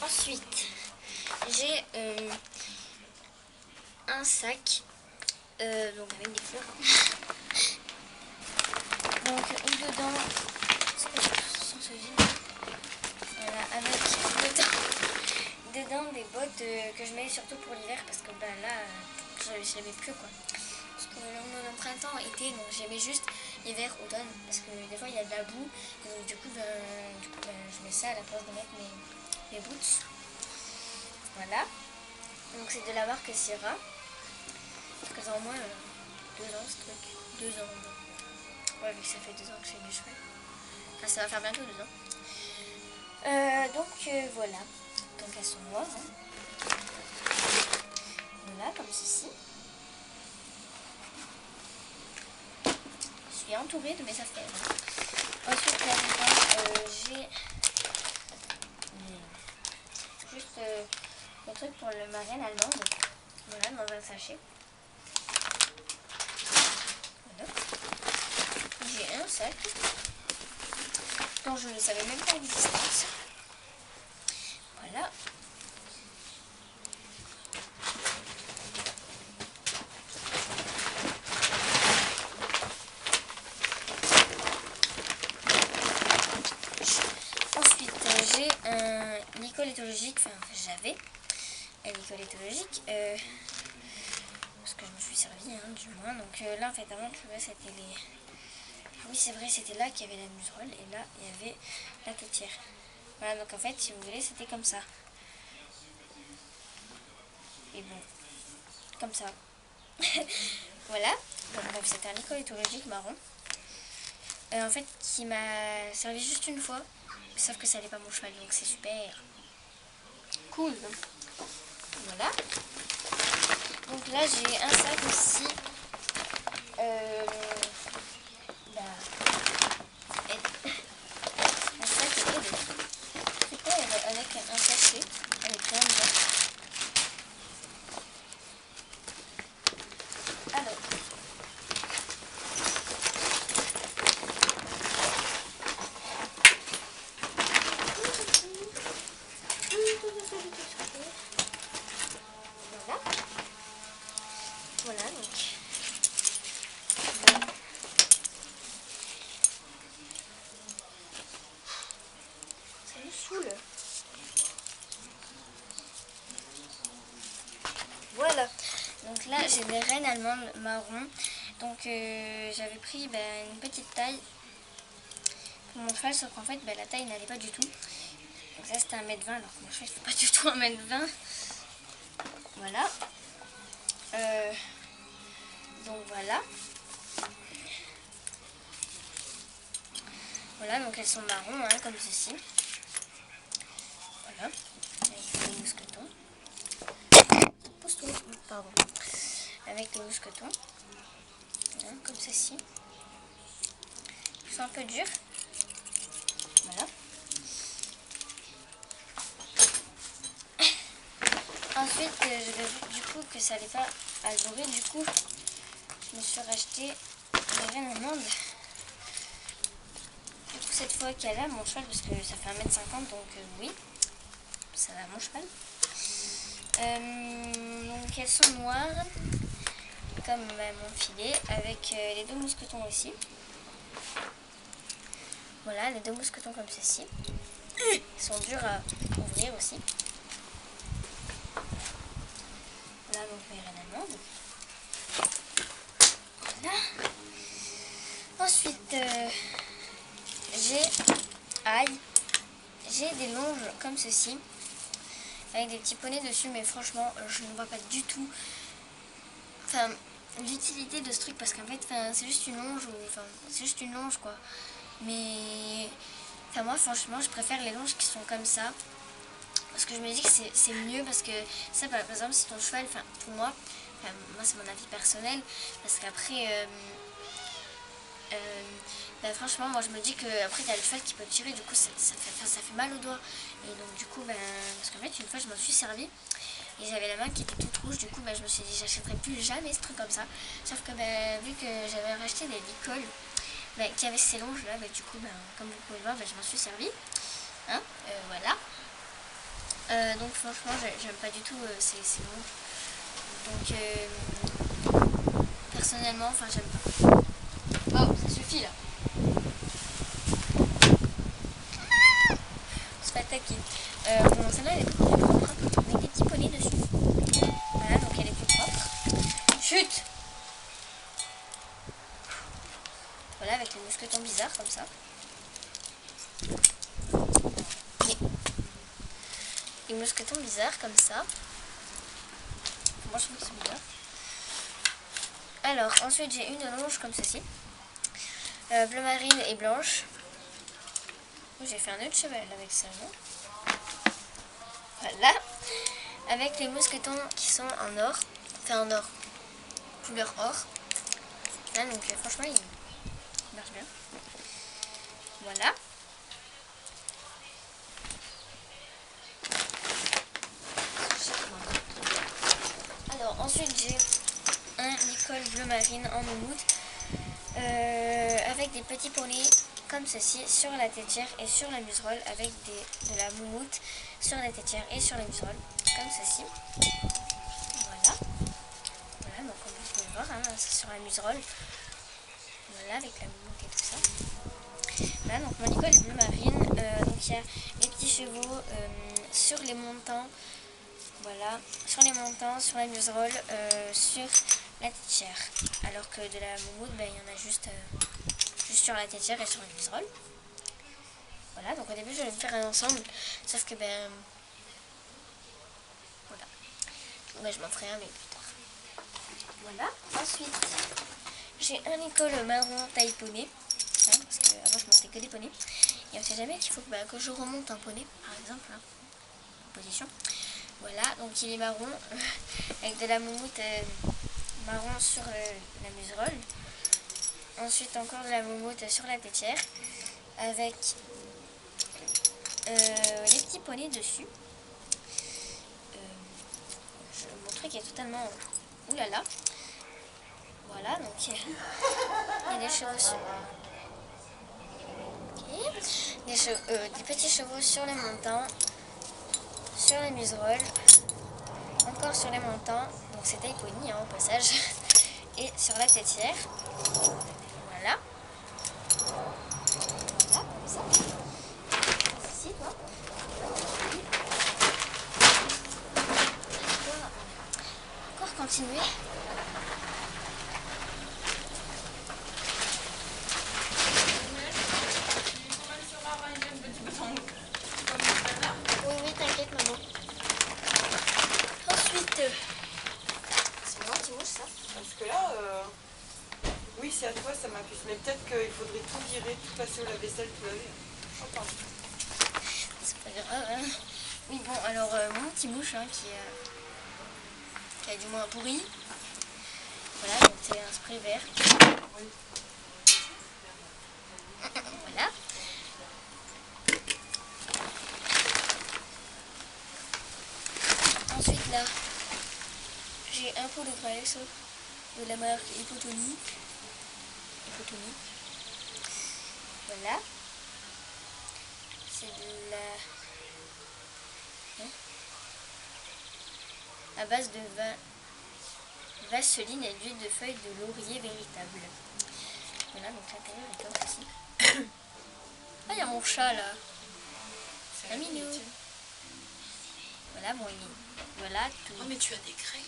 Ensuite, j'ai un sac donc avec des fleurs. Donc dedans, voilà, avec dedans des bottes que je mets surtout pour l'hiver parce que bah, là je les mets plus quoi. Parce que le printemps, été, donc j'aimais juste hiver, automne parce que des fois il y a de la boue et donc du coup, je mets ça à la place de mettre mes boots. Voilà, donc c'est de la marque Sierra. Ça fait au moins 2 ans ce truc. 2 ans. Ouais, vu que ça fait 2 ans que j'ai du cheval. Enfin, ça va faire bientôt 2 ans. Donc voilà. Donc elles sont noires. Hein. Voilà, comme ceci. Je suis entourée de mes affaires. Hein. Ensuite, là-dedans, j'ai juste le truc pour ma reine allemande. Voilà, dans un sachet. J'ai un sac dont je ne savais même pas l'existence. Voilà. Ensuite, j'ai un licol éthologique, enfin j'avais un licol éthologique parce que je me suis servi hein, du moins. Donc là en fait avant tu vois c'était les... Oui c'est vrai c'était là qu'il y avait la muserolle et là il y avait la têtière. Voilà donc en fait si vous voulez c'était comme ça. Et bon, comme ça. Voilà, donc bref c'était un licol éthologique marron. En fait qui m'a servi juste une fois. Sauf que ça n'allait pas mon cheval donc c'est super cool. Voilà. Donc là j'ai un sac aussi. Un sac avec un sachet avec rien dedans. Alors. Voilà. Voilà donc. Ça me saoule. Voilà. Donc là j'ai des reines allemandes marron. Donc j'avais pris une petite taille pour mon cheval, sauf qu'en fait la taille n'allait pas du tout. Donc ça c'était 1,20 m alors que mon cheval fait pas du tout 1,20 m. Voilà. Donc voilà. Voilà, donc elles sont marron, hein, comme ceci. Voilà, avec les mousquetons. Pousse-toi, pardon. Avec les mousquetons. Voilà, comme ceci. Ils sont un peu durs. Voilà. Ensuite, j'avais vu du coup que ça n'allait pas adorer. Du coup, je me suis racheté des graines amandes. Du coup, cette fois qu'elle a mon cheval, parce que ça fait 1m50, donc oui, ça va mon cheval. Donc elles sont noires, comme mon filet, avec les 2 mousquetons aussi. Voilà, les 2 mousquetons comme ceci. Ils sont durs à ouvrir aussi. Voilà donc mes graines amandes. Voilà. Ensuite, j'ai des longes comme ceci, avec des petits poneys dessus, mais franchement, je ne vois pas du tout l'utilité de ce truc, parce qu'en fait, c'est juste une longe, c'est juste une longe quoi. Mais moi, franchement, je préfère les longes qui sont comme ça, parce que je me dis que c'est mieux, parce que ça, par exemple, si ton cheval, pour moi, moi c'est mon avis personnel, parce qu'après, franchement, moi je me dis qu'après t'as le cheval qui peut tirer, du coup ça fait mal au doigt. Et donc du coup, parce qu'en fait une fois je m'en suis servi et j'avais la main qui était toute rouge, du coup je me suis dit j'achèterai plus jamais ce truc comme ça. Sauf que vu que j'avais racheté des Nicole qui avaient ces longes là, du coup comme vous pouvez le voir, je m'en suis servi. Hein, voilà. Donc franchement j'aime pas du tout ces longes. Donc personnellement, j'aime pas. Oh, ça suffit là. C'est pas attaqué. Bon, celle-là elle est plus propre, avec des petits poneys dessus. Voilà, donc elle est plus propre. Chut! Voilà, avec les mousquetons bizarres comme ça. Les mousquetons bizarres comme ça. Moi je trouve que c'est bizarre. Alors, ensuite j'ai une longe comme ceci. Bleu marine et blanche. J'ai fait un nœud de cheval avec ça, non? Voilà. Avec les mousquetons qui sont en or. En or. Couleur or. Là, donc franchement, il marche bien. Voilà. Alors, ensuite, j'ai un Nicole bleu marine en moumoute. Avec des petits poneys comme ceci sur la tétière et sur la muserolle, avec de la moumoute sur la tétière et sur la muserolle comme ceci. Voilà. Voilà, donc comme vous pouvez le voir, c'est sur la muserolle. Voilà, avec la moumoute et tout ça. Voilà, donc mon Nicole est bleu marine. Donc il y a les petits chevaux sur les montants. Voilà, sur les montants, sur la muserolle, sur la tétière. Alors que de la moumoute, il y en a juste sur la tétière et sur la muserolle. Voilà, donc au début je vais me faire un ensemble, sauf que voilà. Donc, je m'en ferai un mais plus tard. Voilà, ensuite j'ai un Nicole marron taille poney, parce qu'avant je montais que des poneys. Et on sait jamais qu'il faut que je remonte un poney, par exemple, en position. Voilà, donc il est marron, avec de la moumoute marron sur la muserolle. Ensuite encore de la moumoute sur la tétière, avec les petits poneys dessus. Mon truc est totalement... Oulala. Voilà, donc il y a des chevaux des petits chevaux sur les montants, sur les muserolles, encore sur les montants, donc c'est taille pony au passage, et sur la tétière. Voilà. Voilà, comme ça. Ici, toi. Encore continuer. Oui, t'inquiète, maman. Ensuite, c'est moi qui mouche ça. Parce que là, oui, c'est à toi, ça m'accuse. Mais peut-être qu'il faudrait tout virer, tout passer au lave-vaisselle, tout laver. Attends. C'est pas grave, hein. Oui, bon, alors, mon petit mouche, hein, qui a du moins pourri. Voilà, donc c'est un spray vert. Oui. Voilà. Ensuite, là, j'ai un pot de graisse de la marque Hypotonique. Voilà. C'est de la... à base de vaseline et d'huile de feuilles de laurier véritable. Voilà, donc l'intérieur est comme ceci. Ah, il y a mon chat là. C'est un minou. Voilà, bon, voilà tout. Oh, mais tu as des craies.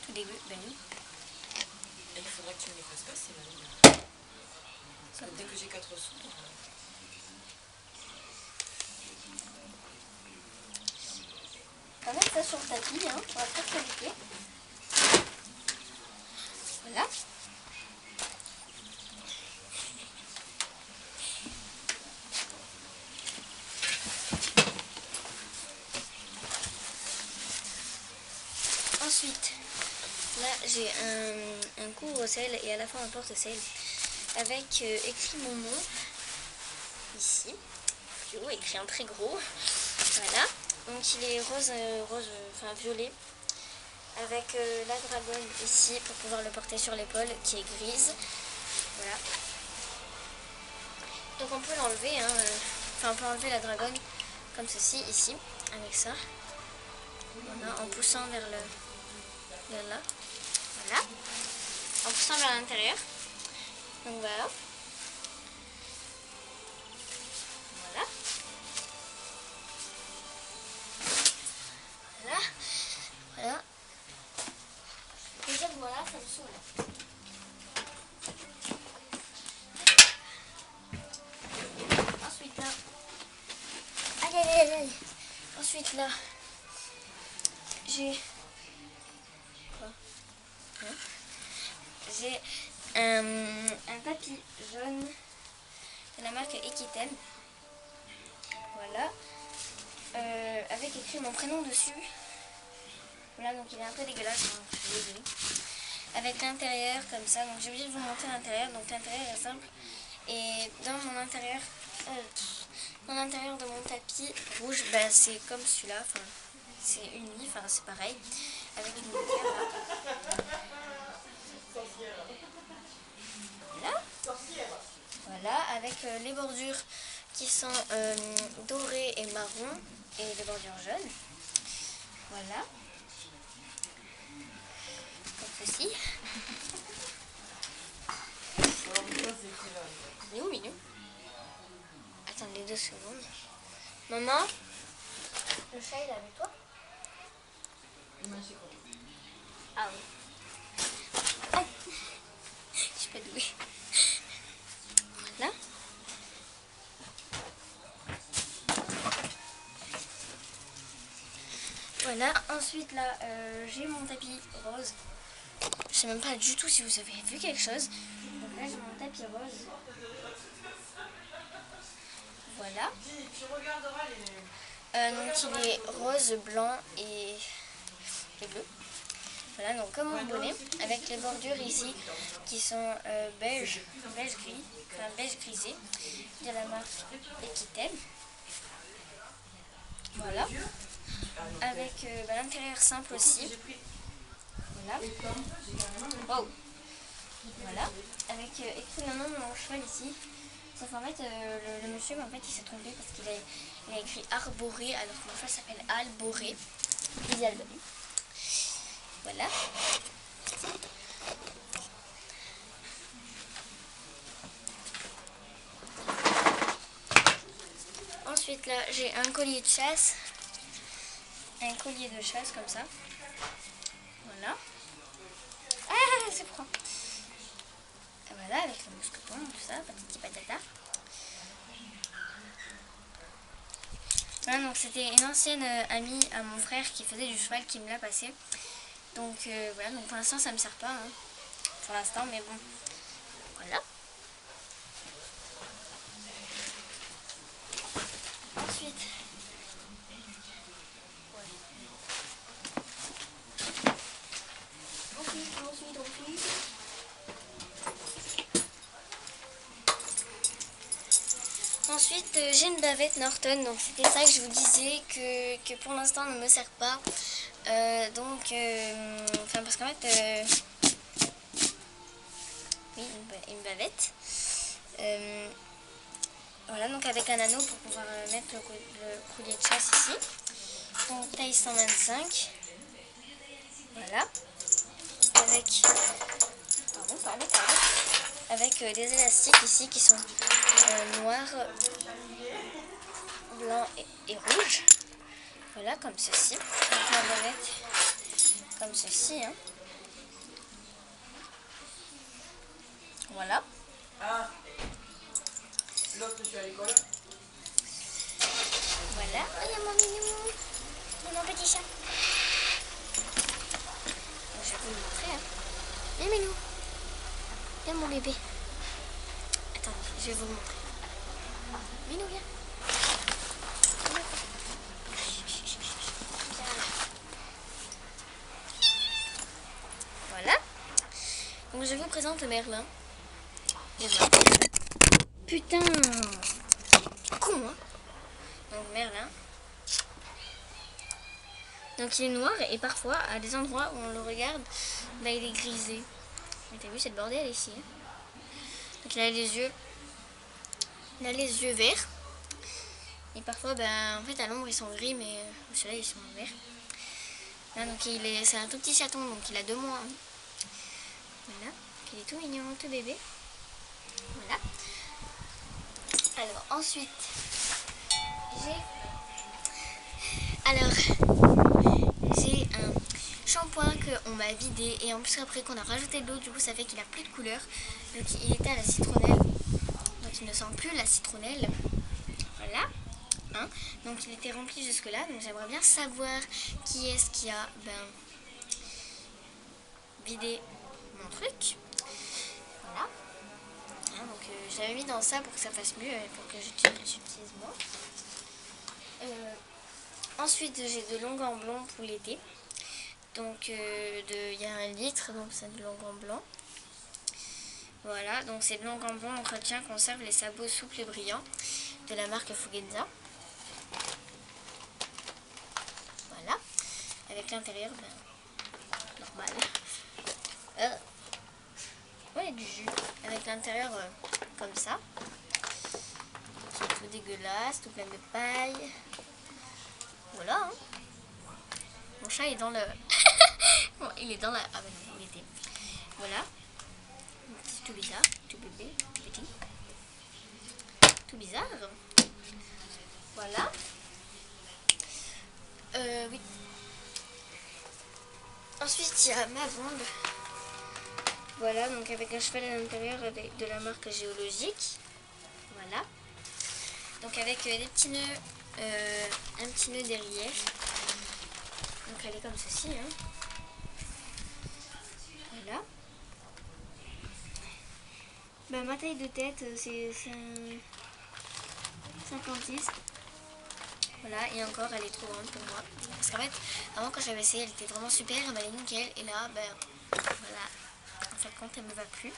Tout dégueu, ben oui. Et il faudra que tu me les fasses passer, Marie. Parce que dès que j'ai 4 sous. On va mettre ça sur le tapis, hein, pour la très qualité. Voilà. Ensuite, là j'ai un couvre-sel et à la fin un porte-sel avec écrit mon nom ici, plus haut, écrit en très gros. Voilà, donc il est rose, enfin violet, avec la dragonne ici pour pouvoir le porter sur l'épaule qui est grise. Voilà. Donc on peut l'enlever, hein, enfin on peut enlever la dragonne comme ceci ici, avec ça. Voilà, en poussant vers là. Voilà. En poussant vers l'intérieur. Donc voilà. Voilà. Voilà. Voilà. Déjà voilà, ça me saoule. Ensuite là. Aïe aïe aïe aïe. Ensuite là. J'ai un tapis jaune de la marque Equitem. Voilà. Avec écrit mon prénom dessus. Voilà, donc il est un peu dégueulasse, hein, je suis désolée. Avec l'intérieur comme ça, donc j'ai oublié de vous montrer l'intérieur. Donc l'intérieur est simple. Et dans l'intérieur de mon tapis rouge, ben, c'est comme celui-là. Enfin, c'est uni, enfin c'est pareil. Avec une lumière là. Voilà. Voilà, avec les bordures qui sont dorées et marron et les bordures jaunes. Voilà. Comme ceci. Il est où, Minou? Attendez 2 secondes. Maman, le chat il est avec toi? Ah oui. Ah. Je suis pas douée. Voilà. Voilà, ensuite là, j'ai mon tapis rose. Je sais même pas du tout si vous avez vu quelque chose. Donc là, j'ai mon tapis rose. Voilà. Donc il est rose, blanc et bleu. Voilà, donc comme mon bonnet, avec les bordures ici qui sont beige gris, enfin beige grisé, de la marque Equitem. Voilà. Avec l'intérieur simple aussi. Voilà. Wow. Voilà. Avec écrit le nom de mon cheval ici. Sauf en fait, le monsieur, en fait, il s'est trompé parce qu'il a écrit Arboré alors que mon cheval s'appelle Alboré. Voilà. Ensuite là, j'ai un collier de chasse. Un collier de chasse comme ça. Voilà. Ah, c'est froid. Voilà, avec le mousqueton, tout ça, patati patata. Voilà, donc c'était une ancienne amie à mon frère qui faisait du cheval qui me l'a passé. Donc voilà, donc pour l'instant ça me sert pas, hein, pour l'instant, mais bon. Voilà. Ensuite, Ensuite, j'ai une bavette Norton, donc c'était ça que je vous disais que pour l'instant ne me sert pas. Parce qu'en fait, oui, une bavette. Voilà, donc avec un anneau pour pouvoir mettre le collier de chasse ici. Donc taille 125. Voilà. Avec des élastiques ici qui sont noirs, blancs et rouges. Voilà, comme ceci. Donc la bavette comme ceci. Hein. Voilà. L'autre, je suis à l'école. Voilà. Oh, il y a mon minou. Il y a mon petit chat. Donc, je vais vous le montrer. Hein. Viens, minou. Viens, mon bébé. Attendez, je vais vous le montrer. Minou, viens. Voilà. Donc, je vous présente le Merlin. Putain. Con, hein. Donc Merlin. Donc il est noir et parfois à des endroits où on le regarde, bah, il est grisé. Mais t'as vu cette bordel ici. Hein. Donc il a les yeux verts. Et parfois en fait à l'ombre ils sont gris mais au soleil ils sont verts. Là, donc c'est un tout petit chaton donc il a 2 mois. Hein. Voilà. Donc, il est tout mignon, tout bébé. Voilà. Alors ensuite j'ai un shampoing qu'on m'a vidé et en plus après qu'on a rajouté de l'eau, du coup ça fait qu'il a plus de couleur. Donc il était à la citronnelle, donc il ne sent plus la citronnelle. Voilà. Hein. Donc il était rempli jusque là, donc j'aimerais bien savoir qui est-ce qui a vidé mon truc. Voilà. Hein, donc je l'avais mis dans ça pour que ça fasse mieux, pour que j'utilise moi. Ensuite, j'ai de l'onguent blanc pour l'été. Donc, il y a 1 litre, donc c'est de l'onguent blanc. Voilà, donc c'est de l'onguent blanc entretien, conserve les sabots souples et brillants de la marque Fugenza. Voilà, avec l'intérieur normal. Ouais, du jus. Avec l'intérieur comme ça. C'est tout dégueulasse, tout plein de paille. Voilà. Hein. Mon chat est dans le... bon, il est dans la... Ah ben non, il était. Voilà. C'est tout bizarre, tout bébé, tout petit. Tout bizarre. Voilà. Oui. Ensuite, il y a ma bombe. Voilà, donc avec un cheval à l'intérieur de la marque Géologique. Voilà. Donc avec des petits nœuds, un petit nœud derrière. Donc elle est comme ceci. Hein. Voilà. Ma taille de tête, c'est 56. Voilà, et encore, elle est trop grande pour moi. Parce qu'en fait, avant quand j'avais essayé, elle était vraiment super, elle m'allait nickel. Et là, voilà, en fait, compte, elle me va plus.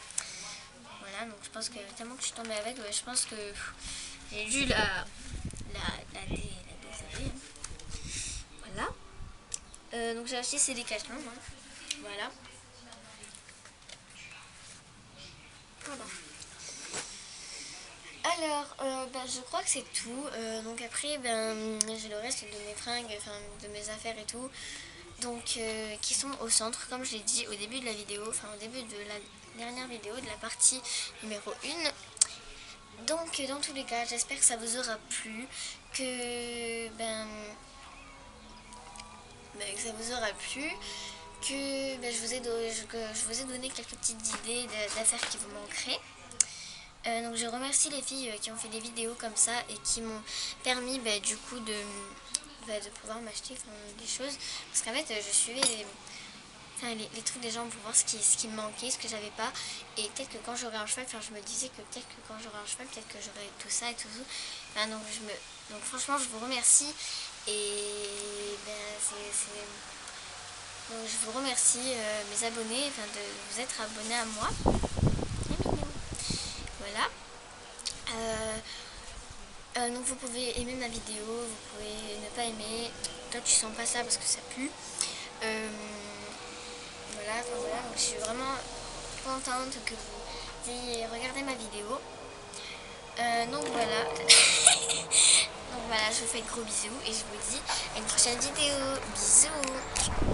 Voilà, donc je pense que tellement que je suis tombée avec, je pense que j'ai dû la désaller. Voilà. Donc j'ai acheté ces Decathlon. Hein. Voilà. Voilà. Alors, je crois que c'est tout. Donc après, j'ai le reste de mes fringues, de mes affaires et tout. Donc, qui sont au centre, comme je l'ai dit au début de la vidéo, au début de la dernière vidéo, de la partie numéro 1. Donc, dans tous les cas, j'espère que ça vous aura plu, que ça vous aura plu, que je vous ai donné quelques petites idées d'affaires qui vous manqueraient. Donc je remercie les filles qui ont fait des vidéos comme ça et qui m'ont permis du coup de pouvoir m'acheter des choses. Parce qu'en fait je suivais enfin, les trucs des gens pour voir ce qui me manquait, ce que j'avais pas. Et peut-être que quand j'aurai un cheval, enfin je me disais que peut-être que quand j'aurai un cheval, peut-être que j'aurai tout ça et tout. Enfin, donc franchement je vous remercie. Et donc je vous remercie mes abonnés, enfin de vous être abonnés à moi. Voilà. Donc vous pouvez aimer ma vidéo, vous pouvez ne pas aimer. Toi tu sens pas ça parce que ça pue. Voilà, donc je suis vraiment contente que vous ayez regardé ma vidéo. Donc voilà. Donc voilà, je vous fais de gros bisous et je vous dis à une prochaine vidéo. Bisous.